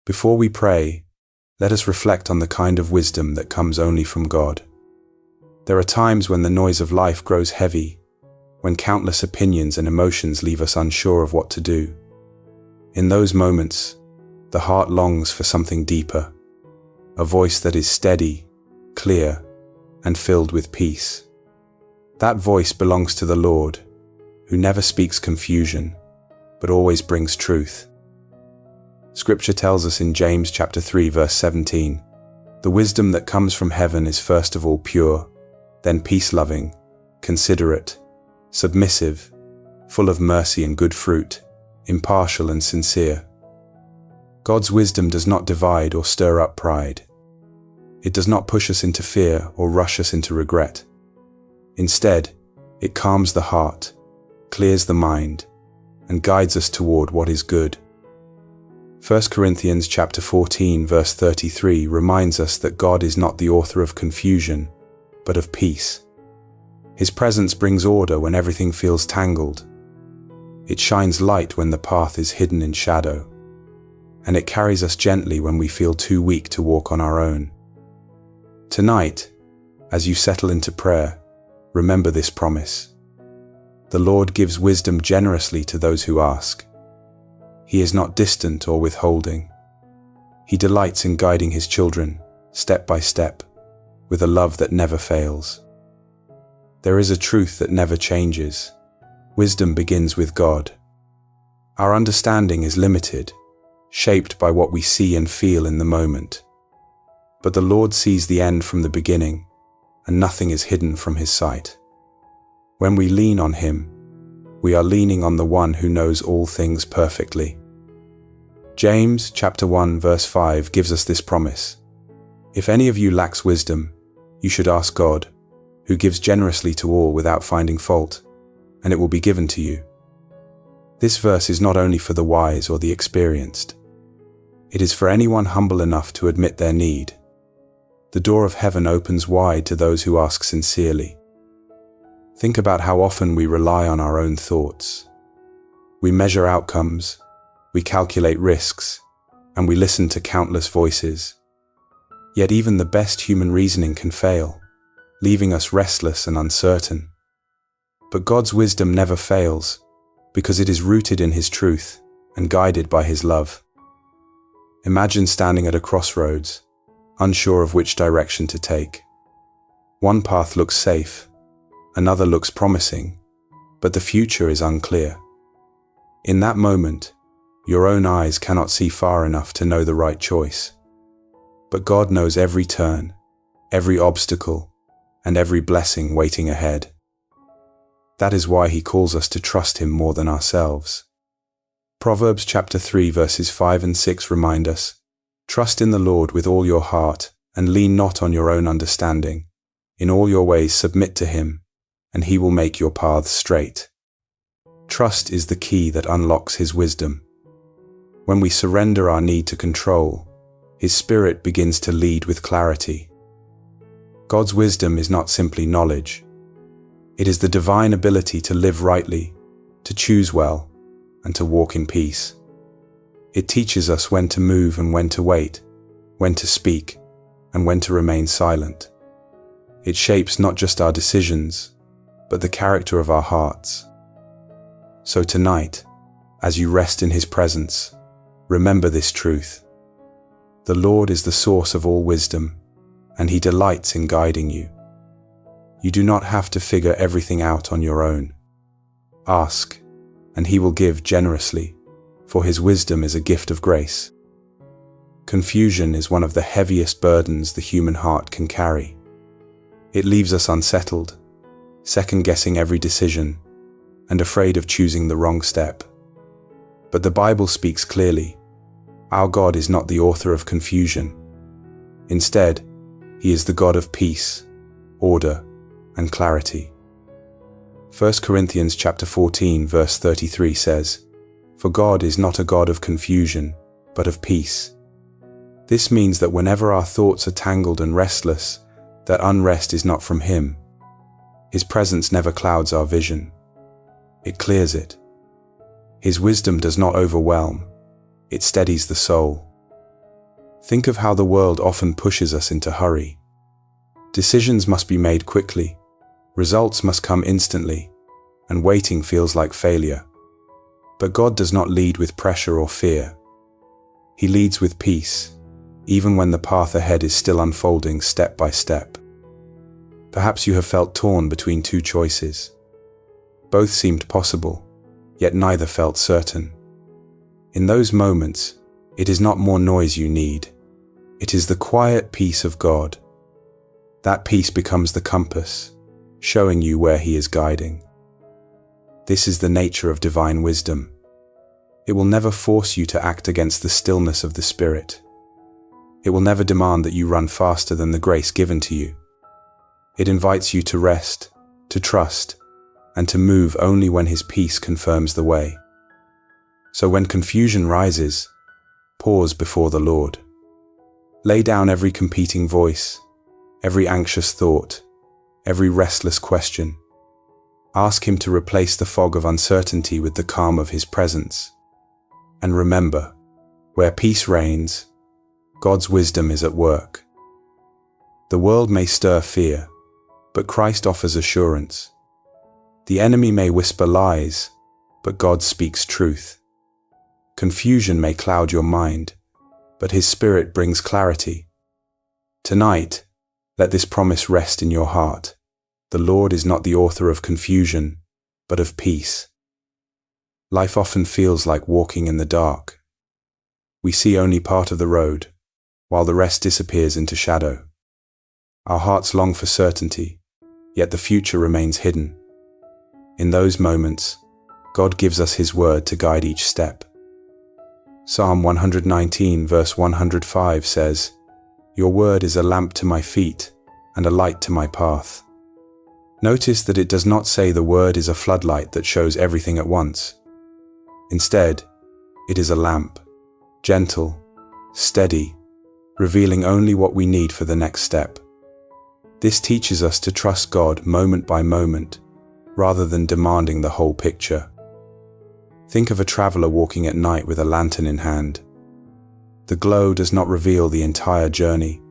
Before we pray, let us reflect on the kind of wisdom that comes only from God. There are times when the noise of life grows heavy, when countless opinions and emotions leave us unsure of what to do. In those moments, the heart longs for something deeper, a voice that is steady, clear, and filled with peace. That voice belongs to the Lord, who never speaks confusion, but always brings truth. Scripture tells us in James chapter 3 verse 17, "The wisdom that comes from heaven is first of all pure, then peace-loving, considerate, submissive, full of mercy and good fruit, impartial and sincere." God's wisdom does not divide or stir up pride. It does not push us into fear or rush us into regret. Instead, it calms the heart, clears the mind, and guides us toward what is good. 1 Corinthians chapter 14 verse 33 reminds us that God is not the author of confusion, but of peace. His presence brings order when everything feels tangled. It shines light when the path is hidden in shadow, and it carries us gently when we feel too weak to walk on our own. Tonight, as you settle into prayer, remember this promise. The Lord gives wisdom generously to those who ask. He is not distant or withholding. He delights in guiding his children, step by step, with a love that never fails. There is a truth that never changes. Wisdom begins with God. Our understanding is limited, shaped by what we see and feel in the moment. But the Lord sees the end from the beginning, and nothing is hidden from his sight. When we lean on him, we are leaning on the one who knows all things perfectly. James chapter 1 verse 5 gives us this promise. "If any of you lacks wisdom, you should ask God, who gives generously to all without finding fault, and it will be given to you." This verse is not only for the wise or the experienced. It is for anyone humble enough to admit their need. The door of heaven opens wide to those who ask sincerely. Think about how often we rely on our own thoughts. We measure outcomes, we calculate risks, and we listen to countless voices. Yet even the best human reasoning can fail, leaving us restless and uncertain. But God's wisdom never fails, because it is rooted in his truth and guided by his love. Imagine standing at a crossroads, unsure of which direction to take. One path looks safe, another looks promising, but the future is unclear. In that moment, your own eyes cannot see far enough to know the right choice. But God knows every turn, every obstacle, and every blessing waiting ahead. That is why he calls us to trust him more than ourselves. Proverbs chapter 3 verses 5 and 6 remind us, "Trust in the Lord with all your heart, and lean not on your own understanding. In all your ways submit to him, and he will make your paths straight." Trust is the key that unlocks his wisdom. When we surrender our need to control, his Spirit begins to lead with clarity. God's wisdom is not simply knowledge. It is the divine ability to live rightly, to choose well, and to walk in peace. It teaches us when to move and when to wait, when to speak, and when to remain silent. It shapes not just our decisions, but the character of our hearts. So tonight, as you rest in his presence, remember this truth. The Lord is the source of all wisdom, and he delights in guiding you. You do not have to figure everything out on your own. Ask, and he will give generously, for his wisdom is a gift of grace. Confusion is one of the heaviest burdens the human heart can carry. It leaves us unsettled, second-guessing every decision, and afraid of choosing the wrong step. But the Bible speaks clearly. Our God is not the author of confusion. Instead, he is the God of peace, order, and clarity. 1 Corinthians chapter 14 verse 33 says, "For God is not a God of confusion, but of peace." This means that whenever our thoughts are tangled and restless, that unrest is not from him. His presence never clouds our vision. It clears it. His wisdom does not overwhelm. It steadies the soul. Think of how the world often pushes us into hurry. Decisions must be made quickly, results must come instantly, and waiting feels like failure. But God does not lead with pressure or fear. He leads with peace, even when the path ahead is still unfolding step by step. Perhaps you have felt torn between two choices. Both seemed possible, yet neither felt certain. In those moments, it is not more noise you need. It is the quiet peace of God. That peace becomes the compass, showing you where He is guiding. This is the nature of divine wisdom. It will never force you to act against the stillness of the Spirit. It will never demand that you run faster than the grace given to you. It invites you to rest, to trust, and to move only when His peace confirms the way. So when confusion rises, pause before the Lord. Lay down every competing voice, every anxious thought, every restless question. Ask Him to replace the fog of uncertainty with the calm of His presence. And remember, where peace reigns, God's wisdom is at work. The world may stir fear, but Christ offers assurance. The enemy may whisper lies, but God speaks truth. Confusion may cloud your mind, but His Spirit brings clarity. Tonight, let this promise rest in your heart. The Lord is not the author of confusion, but of peace. Life often feels like walking in the dark. We see only part of the road, while the rest disappears into shadow. Our hearts long for certainty, yet the future remains hidden. In those moments, God gives us His word to guide each step. Psalm 119 verse 105 says, "Your word is a lamp to my feet and a light to my path." Notice that it does not say the word is a floodlight that shows everything at once. Instead, it is a lamp, gentle, steady, revealing only what we need for the next step. This teaches us to trust God moment by moment, rather than demanding the whole picture. Think of a traveler walking at night with a lantern in hand. The glow does not reveal the entire journey,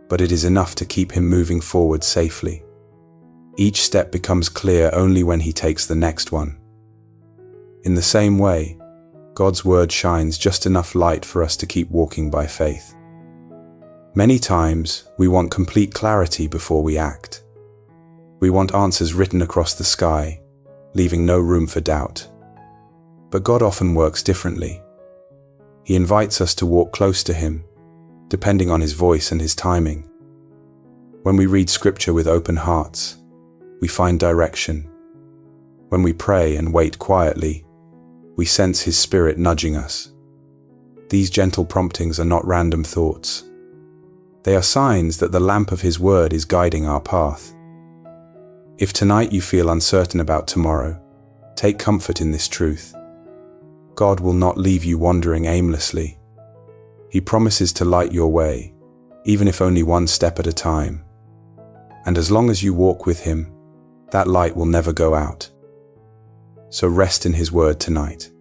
but it is enough to keep him moving forward safely. Each step becomes clear only when he takes the next one. In the same way, God's word shines just enough light for us to keep walking by faith. Many times, we want complete clarity before we act. We want answers written across the sky, leaving no room for doubt. But God often works differently. He invites us to walk close to Him, depending on His voice and His timing. When we read Scripture with open hearts, we find direction. When we pray and wait quietly, we sense His Spirit nudging us. These gentle promptings are not random thoughts. They are signs that the lamp of His word is guiding our path. If tonight you feel uncertain about tomorrow, take comfort in this truth. God will not leave you wandering aimlessly. He promises to light your way, even if only one step at a time. And as long as you walk with Him, that light will never go out. So rest in His word tonight.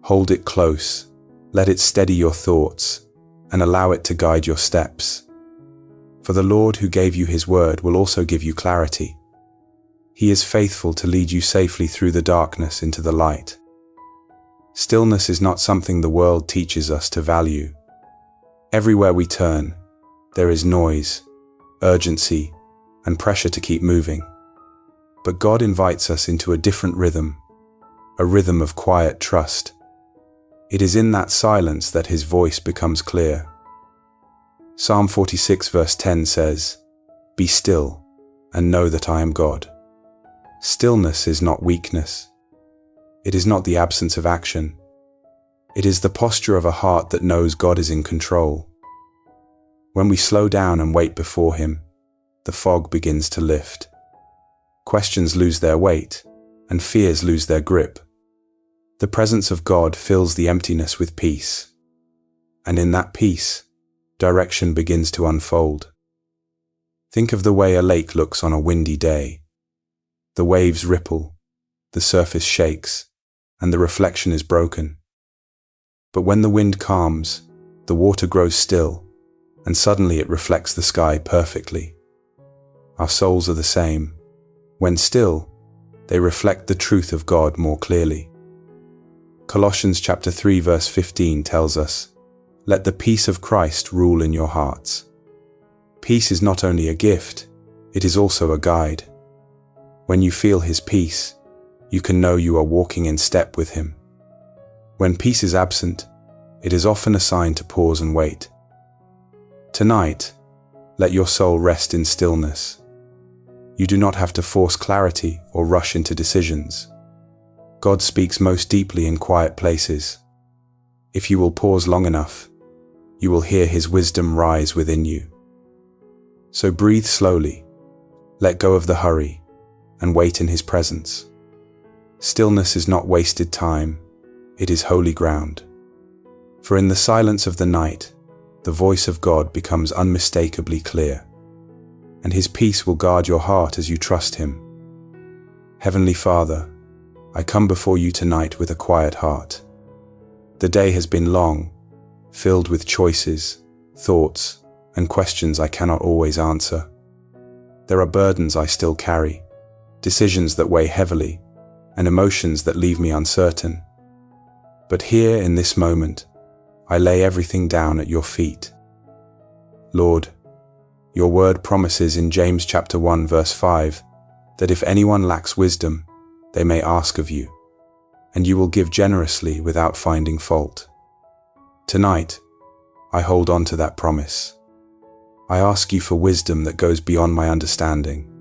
Hold it close, let it steady your thoughts, and allow it to guide your steps. For the Lord who gave you His word will also give you clarity. He is faithful to lead you safely through the darkness into the light. Stillness is not something the world teaches us to value. Everywhere we turn, there is noise, urgency, and pressure to keep moving. But God invites us into a different rhythm, a rhythm of quiet trust. It is in that silence that His voice becomes clear. Psalm 46 verse 10 says, "Be still, and know that I am God." Stillness is not weakness. It is not the absence of action. It is the posture of a heart that knows God is in control. When we slow down and wait before Him, the fog begins to lift. Questions lose their weight, and fears lose their grip. The presence of God fills the emptiness with peace. And in that peace, direction begins to unfold. Think of the way a lake looks on a windy day. The waves ripple, the surface shakes, and the reflection is broken. But when the wind calms, the water grows still, and suddenly it reflects the sky perfectly. Our souls are the same. When still, they reflect the truth of God more clearly. Colossians chapter 3 verse 15 tells us, "Let the peace of Christ rule in your hearts." Peace is not only a gift, it is also a guide. When you feel His peace, you can know you are walking in step with Him. When peace is absent, it is often a sign to pause and wait. Tonight, let your soul rest in stillness. You do not have to force clarity or rush into decisions. God speaks most deeply in quiet places. If you will pause long enough, you will hear His wisdom rise within you. So breathe slowly, let go of the hurry, and wait in His presence. Stillness is not wasted time, it is holy ground. For in the silence of the night, the voice of God becomes unmistakably clear, and His peace will guard your heart as you trust Him. Heavenly Father, I come before you tonight with a quiet heart. The day has been long, filled with choices, thoughts, and questions I cannot always answer. There are burdens I still carry, decisions that weigh heavily, and emotions that leave me uncertain. But here in this moment, I lay everything down at your feet. Lord, your word promises in James chapter 1 verse 5 that if anyone lacks wisdom, they may ask of you, and you will give generously without finding fault. Tonight, I hold on to that promise. I ask you for wisdom that goes beyond my understanding.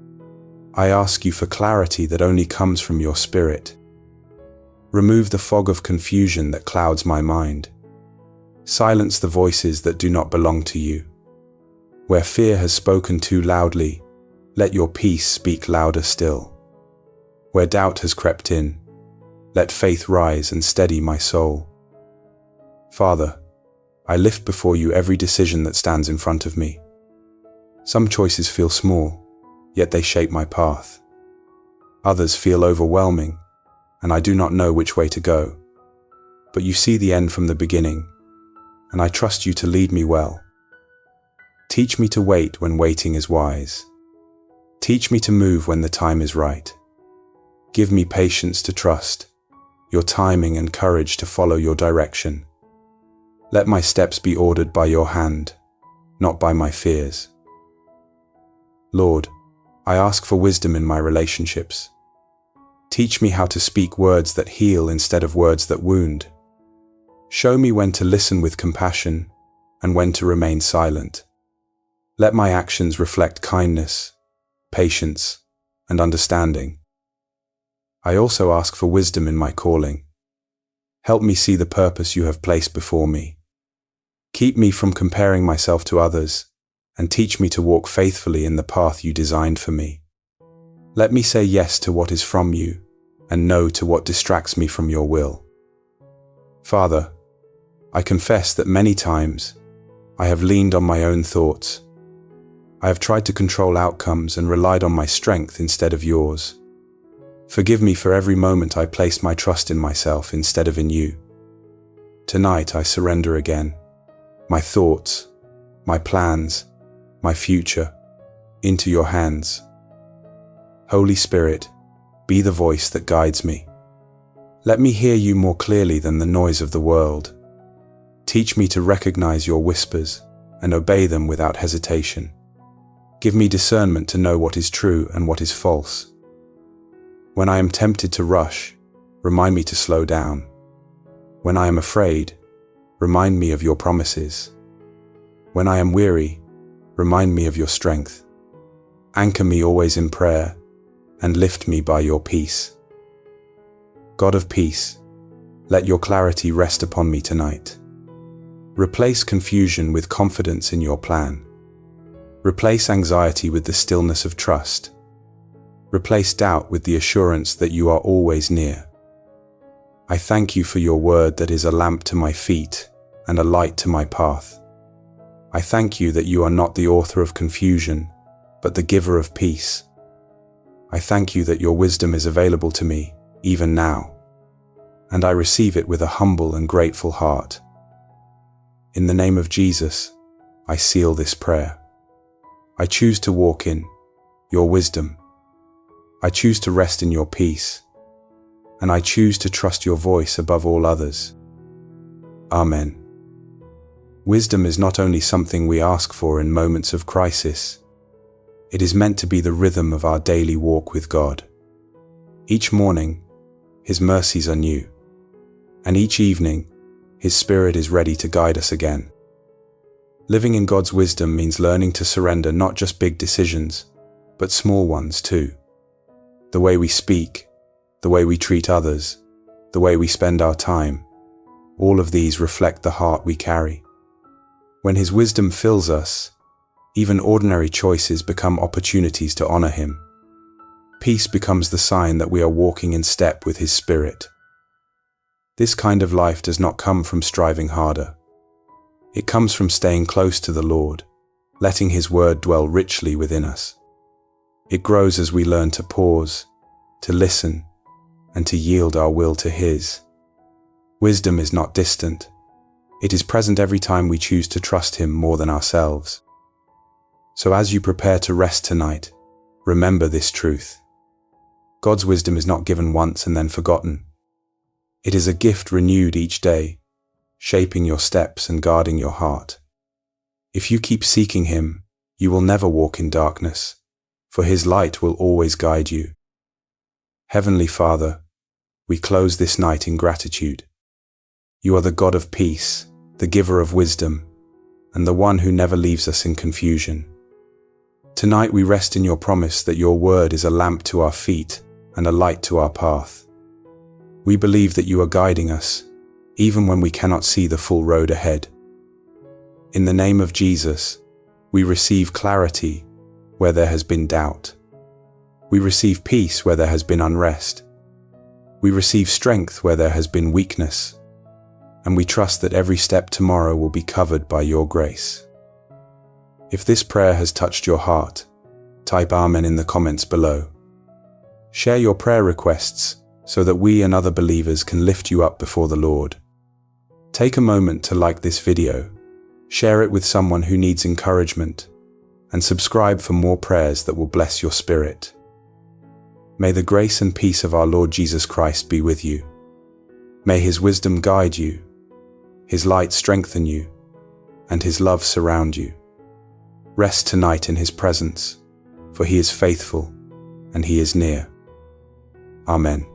I ask you for clarity that only comes from your Spirit. Remove the fog of confusion that clouds my mind. Silence the voices that do not belong to you. Where fear has spoken too loudly, let your peace speak louder still. Where doubt has crept in, let faith rise and steady my soul. Father, I lift before you every decision that stands in front of me. Some choices feel small, yet they shape my path. Others feel overwhelming, and I do not know which way to go. But you see the end from the beginning, and I trust you to lead me well. Teach me to wait when waiting is wise. Teach me to move when the time is right. Give me patience to trust, your timing and courage to follow your direction. Let my steps be ordered by your hand, not by my fears. Lord, I ask for wisdom in my relationships. Teach me how to speak words that heal instead of words that wound. Show me when to listen with compassion and when to remain silent. Let my actions reflect kindness, patience, and understanding. I also ask for wisdom in my calling. Help me see the purpose you have placed before me. Keep me from comparing myself to others, and teach me to walk faithfully in the path you designed for me. Let me say yes to what is from you, and no to what distracts me from your will. Father, I confess that many times I have leaned on my own thoughts. I have tried to control outcomes and relied on my strength instead of yours. Forgive me for every moment I placed my trust in myself instead of in you. Tonight I surrender again. My thoughts, my plans, my future, into your hands. Holy Spirit, be the voice that guides me. Let me hear you more clearly than the noise of the world. Teach me to recognize your whispers and obey them without hesitation. Give me discernment to know what is true and what is false. When I am tempted to rush, remind me to slow down. When I am afraid, remind me of your promises. When I am weary, remind me of your strength. Anchor me always in prayer, and lift me by your peace. God of peace, let your clarity rest upon me tonight. Replace confusion with confidence in your plan. Replace anxiety with the stillness of trust. Replace doubt with the assurance that you are always near. I thank you for your word that is a lamp to my feet and a light to my path. I thank you that you are not the author of confusion, but the giver of peace. I thank you that your wisdom is available to me, even now, and I receive it with a humble and grateful heart. In the name of Jesus, I seal this prayer. I choose to walk in your wisdom. I choose to rest in your peace. And I choose to trust your voice above all others. Amen. Wisdom is not only something we ask for in moments of crisis. It is meant to be the rhythm of our daily walk with God. Each morning, His mercies are new. And each evening, His Spirit is ready to guide us again. Living in God's wisdom means learning to surrender not just big decisions, but small ones too. The way we speak, the way we treat others, the way we spend our time, all of these reflect the heart we carry. When His wisdom fills us, even ordinary choices become opportunities to honor Him. Peace becomes the sign that we are walking in step with His Spirit. This kind of life does not come from striving harder. It comes from staying close to the Lord, letting His word dwell richly within us. It grows as we learn to pause, to listen, and to yield our will to His. Wisdom is not distant. It is present every time we choose to trust Him more than ourselves. So as you prepare to rest tonight, remember this truth. God's wisdom is not given once and then forgotten. It is a gift renewed each day, shaping your steps and guarding your heart. If you keep seeking Him, you will never walk in darkness, for His light will always guide you. Heavenly Father, we close this night in gratitude. You are the God of peace, the giver of wisdom, and the one who never leaves us in confusion. Tonight we rest in your promise that your word is a lamp to our feet and a light to our path. We believe that you are guiding us, even when we cannot see the full road ahead. In the name of Jesus, we receive clarity where there has been doubt. We receive peace where there has been unrest. We receive strength where there has been weakness. And we trust that every step tomorrow will be covered by your grace. If this prayer has touched your heart, type Amen in the comments below. Share your prayer requests so that we and other believers can lift you up before the Lord. Take a moment to like this video, share it with someone who needs encouragement, and subscribe for more prayers that will bless your spirit. May the grace and peace of our Lord Jesus Christ be with you. May His wisdom guide you, His light strengthen you, and His love surround you. Rest tonight in His presence, for He is faithful and He is near. Amen.